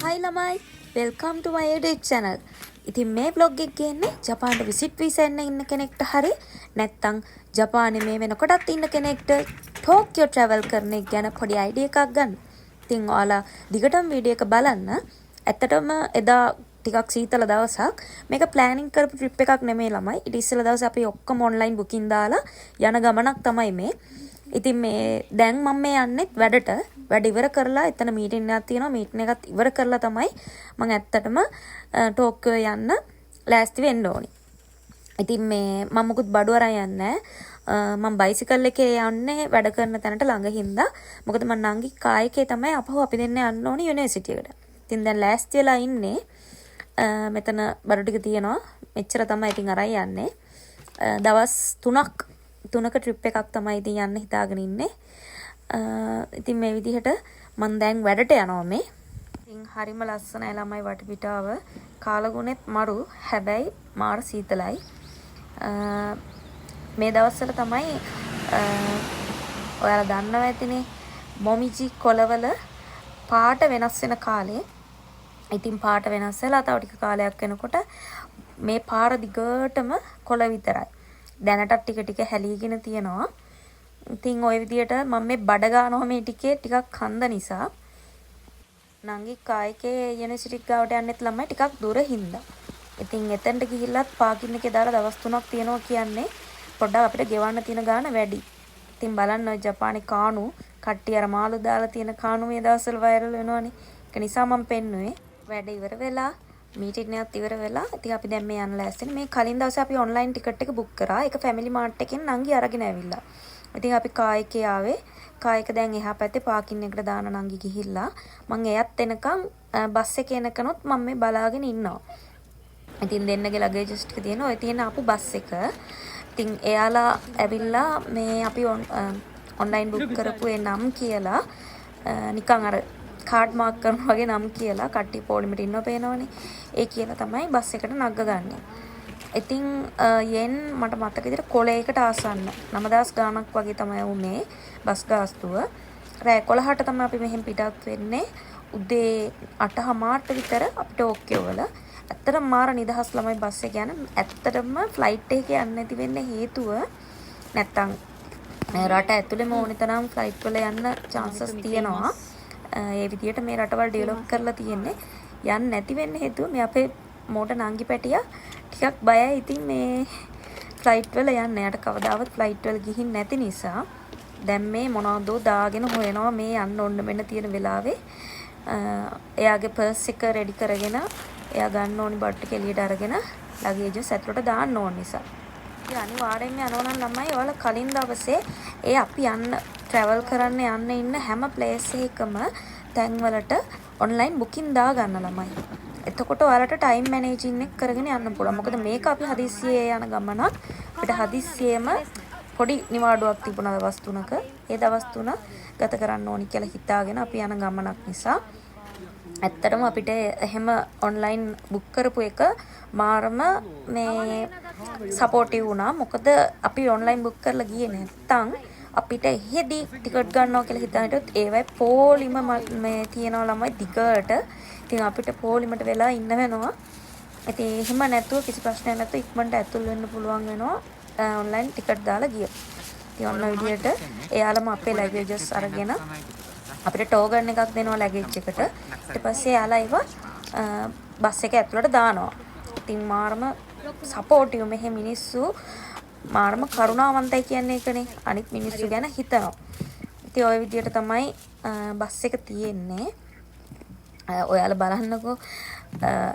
Hi ළමයි, welcome to my YouTube channel. ඉතින් මේ vlog එක ගේන්නේ ජපානට visit visa එන්න ඉන්න කෙනෙක්ට හරි නැත්නම් ජපානයේ මේ වෙනකොටත් ඉන්න කෙනෙක්ට ටෝකියෝ travel කරන එක ගැන පොඩි idea එකක් ගන්න. ඉතින් ඔයාලා දිගටම වීඩියෝ එක බලන්න. ඇත්තටම එදා ටිකක් සීතල දවසක්. මේක planning කරපු trip එකක් නෙමෙයි ළමයි. ඊට ඉස්සෙල්ලා දවසේ අපි ඔක්කොම online booking දාලා යන ගමනක් තමයි මේ. ඉතින් මේ දැන් මම මේ යන්නේ වැඩ ඉවර කරලා එතන මීටින් එකක් තියෙනවා මීටින් එකත් ඉවර කරලා තමයි මම ඇත්තටම ටෝකියෝ යන්න ලෑස්ති වෙන්න ඕනි. ඉතින් මේ මම මුකුත් බඩු අරන් යන්නේ මම බයිසිකල් එකේ යන්නේ වැඩ කරන තැනට ළඟ හින්දා. මොකද මම නංගි කායකේ තමයි අපහුව අපි දෙන්න යන්න ඕනි යුනිවර්සිටි එකට. ඉතින් දැන් ලෑස්ති වෙලා ඉන්නේ මෙතන බඩු ටික තියෙනවා. මෙච්චර තමයි ඉතින් අරන් යන්නේ. දවස් 3ක ට්‍රිප් එකක් තමයි ඉතින් යන්න හිතාගෙන ඉන්නේ. ඉතින් මේ විදිහට මම දැන් වැඩට යනවා මේ. ඉතින් හරිම ලස්සනයි ළමයි වටපිටාව. කාලගුණෙත් මරු. හැබැයි මාර සීතලයි. මේ දවස්වල තමයි ඔයාලා දන්නවා ඇතිනේ මොමිජි කොළවල පාට වෙනස් වෙන කාලේ. ඉතින් පාට වෙනස් වෙලා තව ටික කාලයක් යනකොට මේ පාර දිගටම කොළ විතරයි. දැනටත් ටික ටික හැලීගෙන තියෙනවා. ඉතින් ওই විදියට මම මේ බඩ ගන්නවා මේ ටිකේ ටිකක් කන්ද නිසා. නංගි කායකේ යුනිවර්සිටි ගාවට යන්නෙත් ළමයි ටිකක් දුර හින්දා. ඉතින් එතනට ගිහිල්ලත් පාකින් එකේ දාලා දවස් 3ක් තියනවා කියන්නේ පොඩ්ඩක් අපිට ගෙවන්න තියෙන ගාණ වැඩි. ඉතින් බලන්න ඔය ජපානයේ කාණු කට්ටිය අර මාළු දාලා තියෙන කාණු මේ දවස්වල වෛරල් වෙනවනේ. ඒක නිසා මම පෙන්නුවේ වැඩ ඉවර වෙලා මීටින් එකත් ඉවර වෙලා ඉතින් අපි දැන් මේ යන්න ලෑස්තිනේ. මේ කලින් දවසේ අපි ඔන්ලයින් ටිකට් එක බුක් කරා. ඒක ෆැමිලි මාර්ට් එකෙන් නංගි අරගෙන ඇවිල්ලා. ඉතින් අපි කායකේ ආවේ. කායක දැන් එහා පැත්තේ පාකින් එකට දාන නංගි ගිහිල්ලා මම එයත් එනකන් බස් එකේ එනකනොත් මම මේ බලාගෙන ඉන්නවා. ඉතින් දෙන්නගේ ලගේජස් ටික තියෙන ඔය තියෙන අපු බස් එක. ඉතින් එයාලා ඇවිල්ලා මේ අපි ඔන්ලයින් බුක් කරපු ඒ නම් කියලා නිකන් අර කාඩ් මාක් කරනවා වගේ නම් කියලා කට්ටිය පොලිමට ඉන්නව පේනවනේ. ඒ කියලා තමයි බස් එකට නගගන්නේ. ඉතින් යෙන් මට මතක විදිහට කොලයකට ආසන්න 9000 ගාණක් වගේ තමයි උනේ බස් ගාස්තුව. රෑ 11ට තමයි අපි මෙහෙන් පිටත් වෙන්නේ. උදේ 8:00ට විතර අපි ටෝකියෝ වල. ඇත්තටම මාර නිදහස් ළමයි බස් එක යන. ඇත්තටම ෆ්ලයිට් එකේ යන්න නැති වෙන්න හේතුව නැත්තම් රට ඇතුළේම ඕනේ තරම් ෆ්ලයිට් වල යන්න chances තියෙනවා. ඒ විදියට මේ රටවල් ඩෙවලොප් කරලා තියෙන්නේ. යන්න නැති වෙන්න හේතුව මේ අපේ මෝට නංගි පැටියා ටිකක් බයයි. ඉතින් මේ ෆ්ලයිට් වල යන්න. යාට කවදාවත් ෆ්ලයිට් වල ගිහින් නැති නිසා දැන් මේ මොනවද දාගෙන හොයනවා මේ යන්න ඕන්න මෙන්න තියෙන වෙලාවේ. එයාගේ පර්ස් එක රෙඩි කරගෙන එයා ගන්න ඕනි බට් එක එළියට අරගෙන ලගේජස් ඇතුළට දාන්න ඕන නිසා. ඉතින් අනිවාර්යෙන්ම යනවා නම් ළමයි ඔයාලා කලින් දවසේ අපි යන්න travel කරන්න යන්න ඉන්න හැම place එකකම තැන් වලට online booking දා ගන්න ළමයි. එතකොට ඔයාලට time managing එක කරගෙන යන්න පුළුවන්. මොකද මේක අපි හදිස්සියේ යන ගමනක්. අපිට හදිස්සියෙම පොඩි නිවාඩුවක් තිබුණා දවස් 3ක. ඒ දවස් 3 ගත කරන්න ඕනි කියලා හිතාගෙන අපි යන ගමනක් නිසා ඇත්තටම අපිට එහෙම online book කරපු එක මාරම මේ සපෝටිව් වුණා. මොකද අපි online book කරලා ගියේ නැත්තම් අපිට එහෙදි ටිකට් ගන්නවා කියලා හිතානට ඒවයි පොලිම මේ තියනවා ළමයි දිගට. ඉතින් අපිට පොලිමට වෙලා ඉන්න වෙනවා. ඉතින් එහෙම නැතුව කිසි ප්‍රශ්නයක් නැතුව ඉක්මනට ඇතුල් වෙන්න පුළුවන් වෙනවා online ටිකට් දාලා ගියොත්. ඉතින් ඔන්න විදියට එයාලම අපේ ලැගේජස් අරගෙන අපිට ටෝකන් එකක් දෙනවා ලැගේජ් එකට. ඊට පස්සේ එයාලා ඒව බස් එක ඇතුළට දානවා. ඉතින් මාරම සපෝටිව් මෙහෙ මිනිස්සු මාරම කරුණාවන්තයි කියන්නේ ඒකනේ. අනිත් මිනිස්සු ගැන හිතනවා. ඉතින් ওই විදියට තමයි බස් එක තියෙන්නේ. ඔයාලා බලන්නකෝ.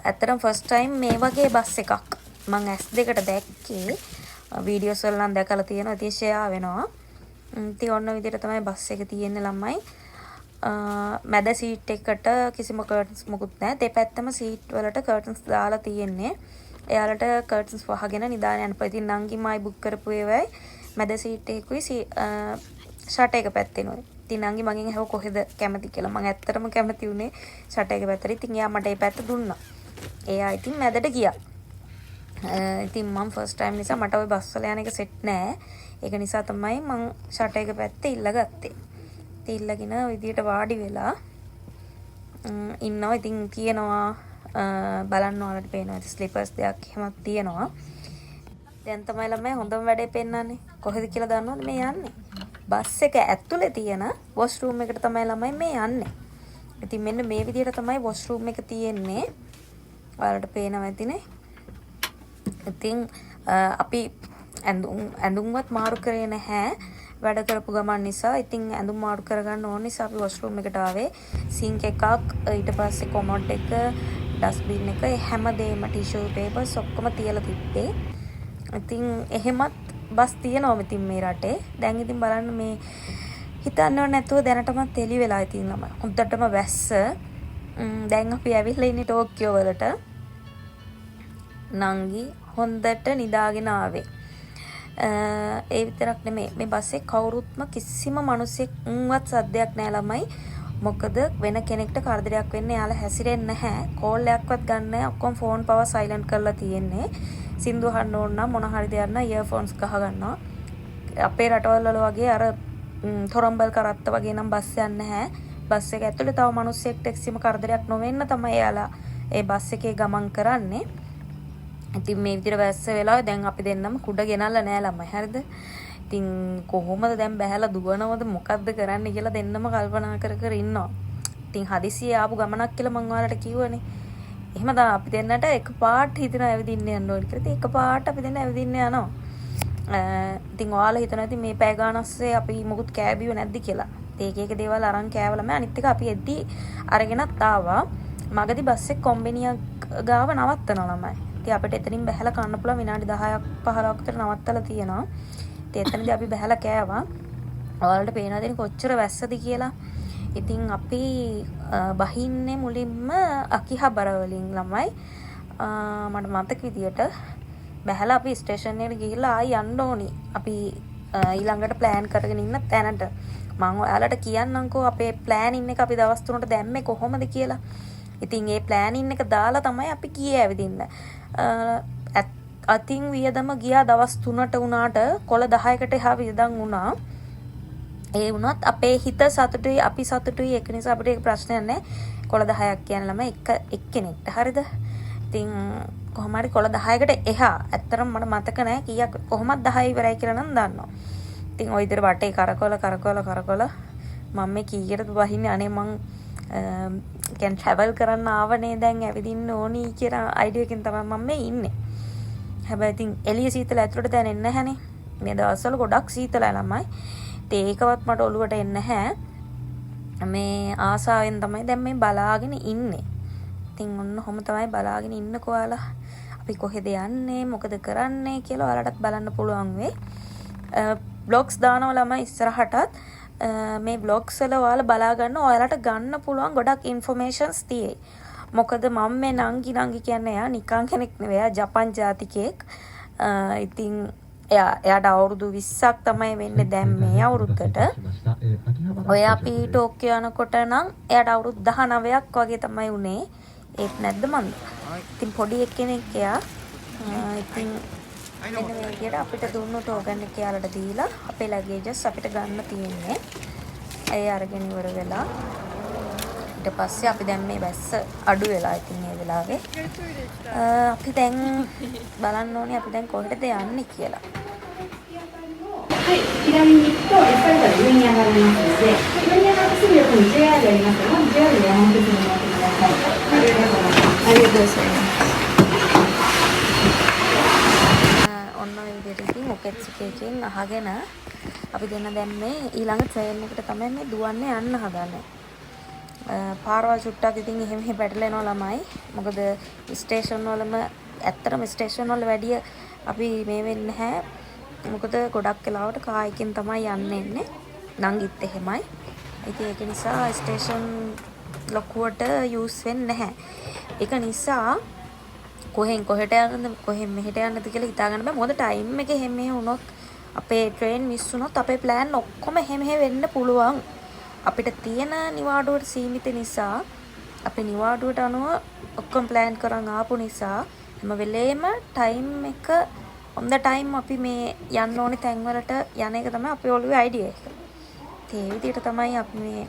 ඇත්තටම ෆස්ට් ටයිම් මේ වගේ බස් එකක් මම S2කට දැක්කේ. වීඩියෝස් වල නම් දැකලා තියෙනවා. ඉතින් ෂෙයා වෙනවා. ඉතින් ඔන්න විදියට තමයි බස් එක තියෙන්නේ ළමයි. මැද සීට් එකට කිසිම කර්ටන්ස් මොකුත් නැහැ. දෙපැත්තම සීට් වලට කර්ටන්ස් දාලා තියෙන්නේ. එයාලට කර්ටන්ස් වහගෙන නිදාන යන්න පුළුවන්. ඉතින් නංගිමයි බුක් කරපු ඒවයි මැද සීට් එකකුයි ෂට් එක පැත්තේනොයි. ඉතින් නංගි මගෙන් අහුව කොහෙද කැමති කියලා. මම ඇත්තටම කැමති උනේ ෂට් එක පැත්තට. ඉතින් එයා මට ඒ පැත්ත දුන්නා. එයා ඉතින් මැදට ගියා. ඉතින් මම ෆස්ට් ටයිම් නිසා මට ওই බස් වල යන එක සෙට් නෑ. ඒක නිසා තමයි මම ෂට් එක පැත්තේ ඉල්ලගත්තේ. ඉතින් ඉල්ලගෙන ওই විදියට වාඩි වෙලා ඉන්නවා. ඉතින් තියෙනවා බලන්න ඔයාලට පේනවා ස්ලිපර්ස් දෙයක් එහෙමත් තියෙනවා. දැන් තමයි ළමයි හොඳම වැඩේ පෙන්නන්නේ. කොහෙද කියලා දන්නවද මේ යන්නේ? බස් එක ඇතුලේ තියෙන වොෂ්රූම් එකට තමයි ළමයි මේ යන්නේ. ඉතින් මෙන්න මේ විදිහට තමයි වොෂ්රූම් එක තියෙන්නේ. ඔයාලට පේනවා ඇතිනේ. ඉතින් අපි ඇඳුම්වත් මාරු කරේ නැහැ. වැඩ කරපු ගමන් නිසා. ඉතින් ඇඳුම් මාරු කරගන්න ඕන නිසා අපි වොෂ්රූම් එකට ආවේ. සින්ක් එකක්, ඊට පස්සේ කොමෝඩ් එක, ඩස්බින් එක, හැමදේම ටිෂු පේපර්ස් ඔක්කොම තියලා තිබ්බේ. ඉතින් එහෙමත් බස් තියෙනවා ඉතින් මේ රටේ. දැන් ඉතින් බලන්න මේ හිතන්නව නැතුව දැනටමත් එළි වෙලා ඉතින් ළමයි. හොඳටම වැස්ස. දැන් අපි ඇවිල්ලා ඉන්නේ ටෝකියෝ වලට. නංගි හොඳට නිදාගෙන ආවේ. ඒ විතරක් නෙමෙයි මේ බස්සේ කවුරුත්ම කිසිම මිනිසෙක් උන්වත් සද්දයක් නැහැ ළමයි. මොකද වෙන කෙනෙක්ට කරදරයක් වෙන්නේ යාලා හැසිරෙන්නේ නැහැ. කෝල් එකක්වත් ගන්න නැහැ. ඔක්කොම ෆෝන් පවර් සයිලන්ට් කරලා තියෙන්නේ. සින්දු අහන්න ඕන නම් මොන හරි දෙයක් නම් ඉයර්ෆෝන්ස් ගහ ගන්නවා. අපේ රටවල් වල වගේ අර තොරම්බල් කරත්ත වගේ නම් බස් යන්නේ නැහැ. බස් එක ඇතුලේ තව මිනිස්සෙක්ට කිසිම කරදරයක් නොවෙන්න තමයි යාලා ඒ බස් එකේ ගමන් කරන්නේ. ඉතින් මේ විදිහට වැස්ස වෙලා දැන් අපි දෙන්නම කුඩ ගෙනල්ලා නෑ ළමයි. හරිද? ඉතින් කොහොමද දැන් බහැලා දුවනවද මොකද්ද කරන්න කියලා දෙන්නම කල්පනා කර කර ඉන්නවා. ඉතින් හදිසියේ ආපු ගමනක් කියලා මම ඔයාලට කිව්වනේ. එහෙම තමයි අපි දෙන්නට එකපාරට හිතන ඇවිදින්න යන්න ඕනේ කියලා. ඉතින් එකපාරට අපි දෙන්න ඇවිදින්න යනවා. ඉතින් ඔයාලා හිතනවා ඉතින් මේ පැය ගානස්සේ අපි මොකුත් කෑබියෝ නැද්ද කියලා. ඒක එක දේවල් අරන් කෑවලම අනිත් එක අපි එද්දි අරගෙනත් ආවා. මගදී බස් එක කොම්බිනියක් ගාව නවත්තනවා ළමයි. ඉතින් අපිට එතනින් බහැලා කන්න පුළුවන් විනාඩි 10ක් 15ක් විතර නවත්තලා තියෙනවා. ඉතින් එතනදී අපි බහැලා කෑවා. ඔයාලට පේනවද කොච්චර වැස්සද කියලා. ඉතින් අපි බහින්නේ මුලින්ම අකිහබර වලින් ළමයි. මට මතක විදියට බහැලා අපි ස්ටේෂන් එකට ගිහිල්ලා ආයි යන්න ඕනි. අපි ඊළඟට ප්ලෑන් කරගෙන ඉන්න තැනට. මම ඔයාලට කියන්නම්කෝ අපේ ප්ලෑනින් එක අපි දවස් 3ට දැම්මේ කොහොමද කියලා. ඉතින් ඒ ප්ලෑනින් එක දාලා තමයි අපි ගියේ ඇවිදින්න. අතින් වියදම ගියා දවස් 3ට වුණාට කොළ 10කට එහා වියදම් වුණා. ඒ වුණත් අපේ හිත සතුටුයි අපි සතුටුයි ඒක නිසා අපිට ඒක ප්‍රශ්නයක් නැහැ. කොළ 10ක් කියන ළමයි එක්කෙනෙක්ට හරිද? ඉතින් කොහොම හරි කොළ 10කට එහා ඇත්තටම මට මතක නැහැ කීයක් කොහොමද 10 ඉවරයි කියලා නම් දන්නවා. ඉතින් ওই විදිහට වටේ කරකවල මම මේ කීයටද වහින්නේ අනේ මං කැන් ට්‍රැවල් කරන්න ආවනේ දැන් ඇවිදින්න ඕනි කියලා අයිඩියා එකකින් තමයි මම මේ ඉන්නේ. හැබැයි ඉතින් එළිය සීතල ඇතුළට දැනෙන්නේ නැහනේ. මේ දවස්වල ගොඩක් සීතලයි ළමයි. ඒකවත් මට ඔළුවට එන්නේ නැහැ. මේ ආසාවෙන් තමයි දැන් මේ බලාගෙන ඉන්නේ. ඉතින් ඔන්න ඔහොම තමයි බලාගෙන ඉන්නකෝ ඔයාලා. අපි කොහෙද යන්නේ මොකද කරන්නේ කියලා ඔයාලටත් බලන්න පුළුවන් වෙයි. බ්ලොග්ස් දානවා ළමයි ඉස්සරහටත්. මේ බ්ලොග්ස් වල ඔයාලා බලා ගන්න ඔයාලට ගන්න පුළුවන් ගොඩක් ඉන්ෆර්මේෂන්ස් තියෙයි. මොකද මම මේ නංගි කියන්නේ එයා නිකන් කෙනෙක් නෙවෙයි. එයා ජපන් ජාතිකයෙක්. ඉතින් එයාට අවුරුදු 20ක් තමයි වෙන්නේ දැන් මේ අවුරුද්දට. ඔය අපි ටෝකියෝ යනකොට නම් එයාට අවුරුදු 19ක් වගේ තමයි උනේ. ඒත් නැද්ද මන්ද? ඉතින් පොඩි එක්කෙනෙක් එයා. ඉතින් මෙන්න මේ විදියට අපිට දුන්නු ටෝකන් එක යාලට දීලා අපේ ලගේජස් අපිට ගන්න තියෙන්නේ. ඒ අරගෙන ඉවර වෙලා ඊට පස්සේ අපි දැන් මේ බැස්ස අඩු වෙලා ඉතින් මේ වෙලාවේ අපි දැන් බලන්න ඕනේ අපි දැන් කොහෙටද යන්නේ කියලා. はい、左に行くと、やっぱりから上に上がりますので、上に上がってすぐ横に JR がありますので、JR で山手線に乗ってください。ありがとうございます。ありがとうございます。ඔන්න ඔය විදිහට ඉතින් ඔකෙට්ස් එකකින් අහගෙන අපි දෙන්න දැන් මේ ඊළඟ ට්‍රේන් එකට තමයි මේ දුවන්නේ යන්න හදන්නේ. පාරවල් චුට්ටක් ඉතින් එහෙම පැටලෙනවා ළමයි. මොකද ස්ටේෂන් වලම ඇත්තටම ස්ටේෂන් වල වැඩිය අපි මේ වෙන්නේ නැහැ. මොකද ගොඩක් වෙලාවට කායකින් තමයි යන්නේ. නංගිත් එහෙමයි. ඉතින් ඒක නිසා ස්ටේෂන් ලොකුවට යූස් වෙන්නේ නැහැ. ඒක නිසා කොහෙන් කොහෙට යන්නද කොහෙන් මෙහෙට යන්නද කියලා හිතා ගන්න බෑ. මොකද ටයිම් එක එහෙම වුණොත් අපේ ට්‍රේන් මිස් වුණොත් අපේ ප්ලෑන් ඔක්කොම එහෙම වෙන්න පුළුවන්. අපිට තියෙන නිවාඩුවට සීමිත නිසා අපේ නිවාඩුවට අනුව ඔක්කොම ප්ලෑන් කරන් ආපු නිසා හැම වෙලේම ටයිම් එක on the time අපි මේ යන්න ඕනේ තැන් වලට යන එක තමයි අපේ ඔළුවේ අයිඩියා එක. ඒ විදිහට තමයි අපි මේ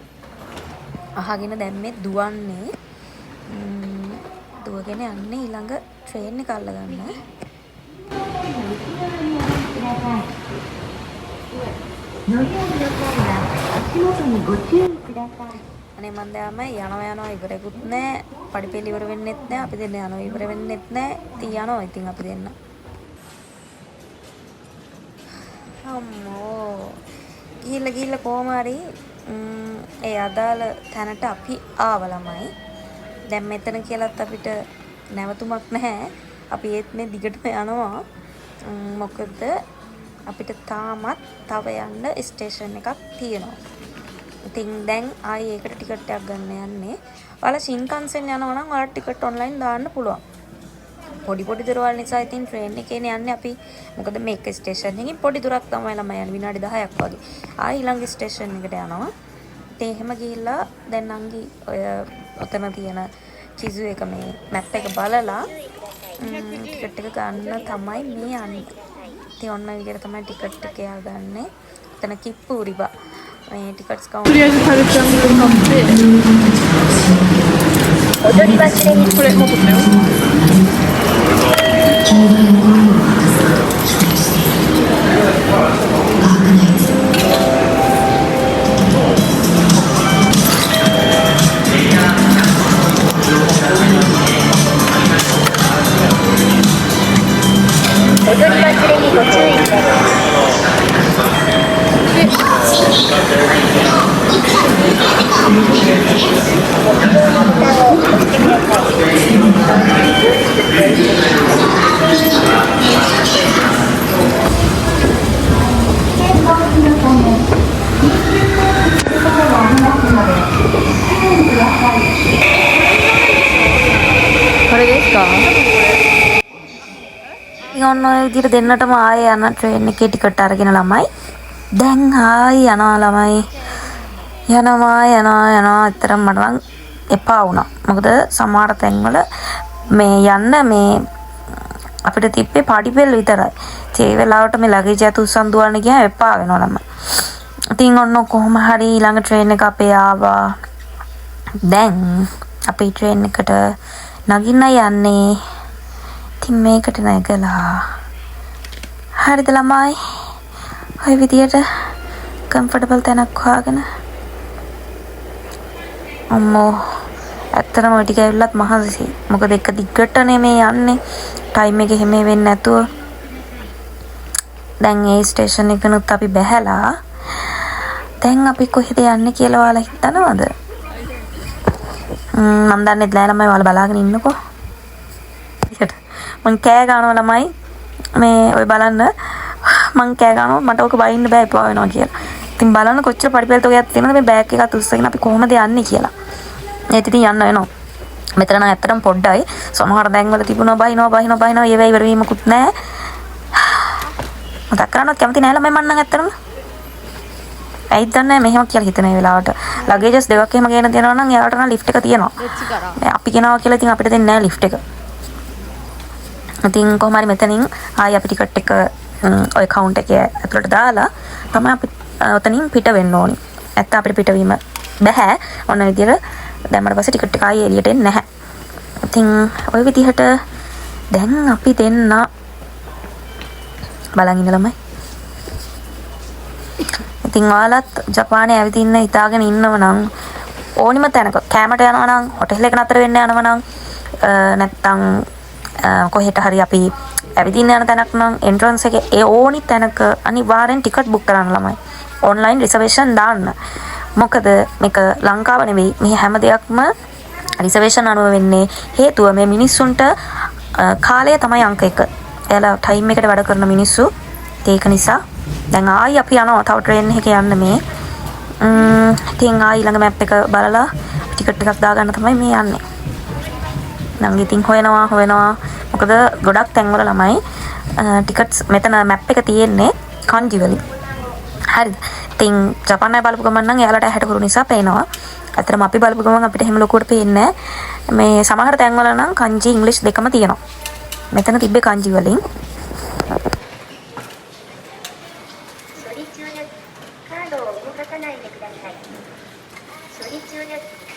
අහගෙන දැන් මේ දුවන්නේ දුවගෙන යන්නේ ඊළඟ ට්‍රේන් එක අල්ලගන්න. අනේ මන් දැන් යනවා ඉවරෙකුත් නැහැ. පඩිපෙළ ඉවර වෙන්නෙත් නැහැ. අපි දෙන්න යනවා ඉවර වෙන්නෙත් නැහැ. ඉතින් යනවා ඉතින් අපි දෙන්න. අම්මෝ. ගිහිල්ලා කොහම හරි ඒ අදාළ තැනට අපි ආව ළමයි. දැන් මෙතන කියලාත් අපිට නැවතුමක් නැහැ. අපි ඒත් මේ දිගටම යනවා. මොකද අපිට තාමත් තව යන්න ස්ටේෂන් එකක් තියෙනවා. ඉතින් දැන් ආයේ ඒකට ටිකට් එකක් ගන්න යන්නේ. ඔයාලා Shinkansen යනවා නම් ඔයාලා ටිකට් ඔන්ලයින් දාන්න පුළුවන්. පොඩි දුරවල් නිසා ඉතින් ට්‍රේන් එකේනේ යන්නේ අපි. මොකද මේක ස්ටේෂන් එකකින් පොඩි දුරක් තමයි ළමයි යන්නේ. විනාඩි 10ක් වගේ. ආයි ඊළඟ ස්ටේෂන් එකට යනවා. ඉතින් එහෙම ගිහිල්ලා දැන් නංගි ඔය ඔතන තියෙන චිසු එක මේ මැප් එක බලලා ටිකට් එක ගන්න තමයි මේ යන්නේ. ඉතින් ඔන්න විදිහට තමයි ටිකට් එක යවගන්නේ. එතන කිප්පු උරිබා. මේ ටිකට්ස් කවුන්ටර් とりあえずカルチャーミル買って踊り忘れにこれもう取ったよ踊り忘れにご注意ください。これですか? ඔන්න ඔය විදිහට දෙන්නටම ආයේ යන ට්‍රේන් එකේ ටිකට් අරගෙන ළමයි. දැන් ආයි යනවා ළමයි. යනවා ඇත්තටම මට නම් එපා වුණා. මොකද සමහර තැන්වල මේ යන්න මේ අපිට තිබ්බේ පඩිපෙළ විතරයි. ඒ වෙලාවට මේ ලගේජ් ඇතු උස්සන් දුවන්න ගියාම එපා වෙනවා ළමයි. ඉතින් ඔන්න කොහොම හරි ඊළඟ ට්‍රේන් එක අපේ ආවා. දැන් අපි ට්‍රේන් එකට නගින්න යන්නේ. ඉතින් මේකට නැගලා හරිද ළමයි? ඔය විදියට කම්ෆර්ටබල් තැනක් හොයාගෙන අම්මෝ ඇත්තටම ඔය ටික ඇවිල්ලත් මහන්සි. මොකද එක දිගටනේ මේ යන්නේ. ටයිම් එක හැම වෙන්නේ නැතුව. දැන් ඒ ස්ටේෂන් එකනුත් අපි බැහැලා. දැන් අපි කොහෙද යන්නේ කියලා ඔයාලා හිතනවද? මම දන්නේ නැහැ ළමයි ඔයාලා බලාගෙන ඉන්නකෝ. මං කෑ ගන්නවා ළමයි මේ ඔය බලන්න මං කෑ ගන්නවා මට ඔක බයින්න බෑ එපා වෙනවා කියලා. ඉතින් බලන්න කොච්චර පඩිපෙළ තෝගයක් තියෙනවද මේ බෑග් එකත් උස්සගෙන අපි කොහොමද යන්නේ කියලා. ඒත් ඉතින් යන්න වෙනවා. මෙතන නම් ඇත්තටම පොඩ්ඩයි. සමහර දැන්වල තිබුණා බහිනවා ඒවා ඉවර වීමකුත් නැහැ. මතක් කරන්නත් කැමති නැහැ ළමයි මං නම් ඇත්තටම. ඇයිද දන්නේ මෙහෙම කියලා හිතන ඒ වෙලාවට. ලගේජස් දෙකක් එහෙම ගේන දෙනවා නම් එයාට නම් ලිෆ්ට් එක තියෙනවා. අපි කෙනාවා කියලා ඉතින් අපිට දෙන්නේ නැහැ ලිෆ්ට් එක. ඉතින් කොහොම හරි මෙතනින් ආයි අපි ටිකට් එක ඔය කවුන්ටර් එකේ ඇතුළට දාලා තමයි අපි ඔතනින් පිට වෙන්න ඕනි. නැත්නම් අපිට පිටවීම බෑ. ඔන්න විදියට දැම්මට පස්සේ ටිකට් එක ආයි එළියට එන්නේ නැහැ. ඉතින් ඔය විදිහට දැන් අපි දෙන්න බලන් ඉන්න ළමයි. ඉතින් ඔයාලත් ජපානයේ ඇවිදින්න හිතාගෙන ඉන්නව නම් ඕනිම තැනක කැමරට යනවා නම් හොටෙල් එක නතර වෙන්න යනවා නම් නැත්නම් කොහෙට හරි අපි ඇවිදින්න යන තැනක් නම් එන්ට්‍රන්ස් එකේ ඒ ඕනි තැනක අනිවාර්යෙන් ටිකට් බුක් කරන්න ළමයි. ඔන්ලයින් රිසර්වේෂන් දාන්න. මොකද මේක ලංකාව නෙවෙයි. මේ හැම දෙයක්ම රිසර්වේෂන් අනුව වෙන්නේ. හේතුව මේ මිනිස්සුන්ට කාලය තමයි අංක 1. එයාලා ටයිම් එකට වැඩ කරන මිනිස්සු. ඒක නිසා දැන් ආයි අපි යනවා තව ට්‍රේන් එකේ යන්න මේ. ඉතින් ආයි ළඟ මැප් එක බලලා ටිකට් එකක් දාගන්න තමයි මේ යන්නේ. නම් ඉතින් හොයනවා මොකද ගොඩක් තැන්වල ළමයි ටිකට්ස් මෙතන මැප් එක තියෙන්නේ කන්ජි වලින්. හරිද? ඉතින් ජපානයේ බලපු ගමන් නම් එයාලට ඇහැට කුරු නිසා පේනවා. ඇත්තටම අපි බලපු ගමන් අපිට එහෙම ලොකුවට පේන්නේ නැහැ. මේ සමහර තැන්වල නම් කන්ජි ඉංග්‍රීසි දෙකම තියෙනවා. මෙතන තිබ්බේ කන්ජි වලින්. 処理中です。カードを動かさないでください。処理中です。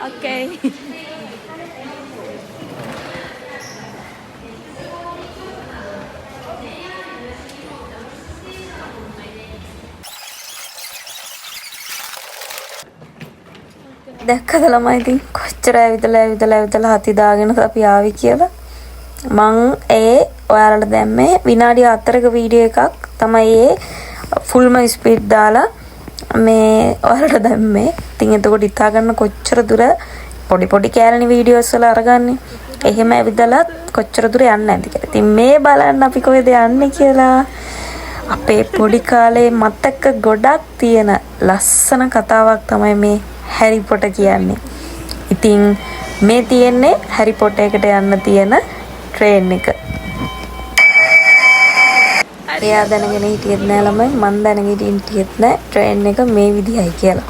Okay. දැක්කද ළමයි ඉතින් කොච්චර ඇවිදලා හති දාගෙන අපි ආවි කියලා. මං ඔයාලට දැම්මේ විනාඩි 4ක වීඩියෝ එකක් තමයි ෆුල්ම ස්පීඩ් දාලා මේ ඔයාලට දැම්මේ. ඉතින් එතකොට හිතා ගන්න කොච්චර දුර පොඩි කෑලණි වීඩියෝස් වල අරගන්නේ. එහෙම ඇවිදලා කොච්චර දුර යන්නේ නැද්ද කියලා. ඉතින් මේ බලන්න අපි කොහෙද යන්නේ කියලා. අපේ පොඩි කාලේ මතක ගොඩක් තියෙන ලස්සන කතාවක් තමයි මේ හැරි පොටර් කියන්නේ. ඉතින් මේ තියෙන්නේ හැරි පොටර් එකට යන්න තියෙන ට්‍රේන් එක. එයා දැනගෙන හිටියෙත් නෑ ළමයි, මං දැනගෙන හිටියෙත් නෑ ට්‍රේන් එක මේ විදිහයි කියලා.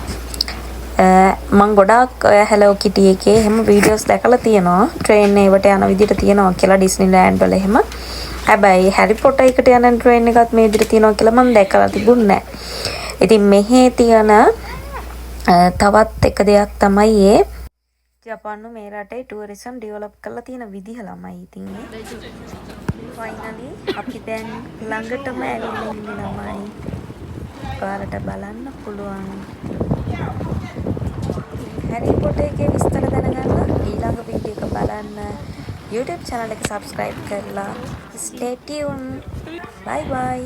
මං ගොඩාක් ඔය Hello Kitty එකේ එහෙම වීඩියෝස් දැකලා තියෙනවා. ට්‍රේන් ඒවට යන විදිහට තියෙනවා කියලා ඩිස්නිලෑන්ඩ් වල එහෙම. හැබැයි හැරි පොටර් එකට යන ට්‍රේන් එකත් මේ විදිහට තියෙනවා කියලා මං දැකලා තිබුණේ නෑ. ඉතින් මෙහි තියෙන තවත් එක දෙයක් තමයි ජපානු මේ රටේ ටුවරිසම් ඩෙවලොප් කරලා තියෙන විදිහ ළමයි. ඉතින් ෆයිනලි අපි දැන් ළඟටම ඇවිල්ලා ඉන්නේ ළමයි. ඔයාලට බලන්න පුළුවන්. හැරි පොටර් එකේ විස්තර දැනගන්න ඊළඟ වීඩියෝ එක බලන්න YouTube channel එක subscribe කරලා stay tuned. Bye bye.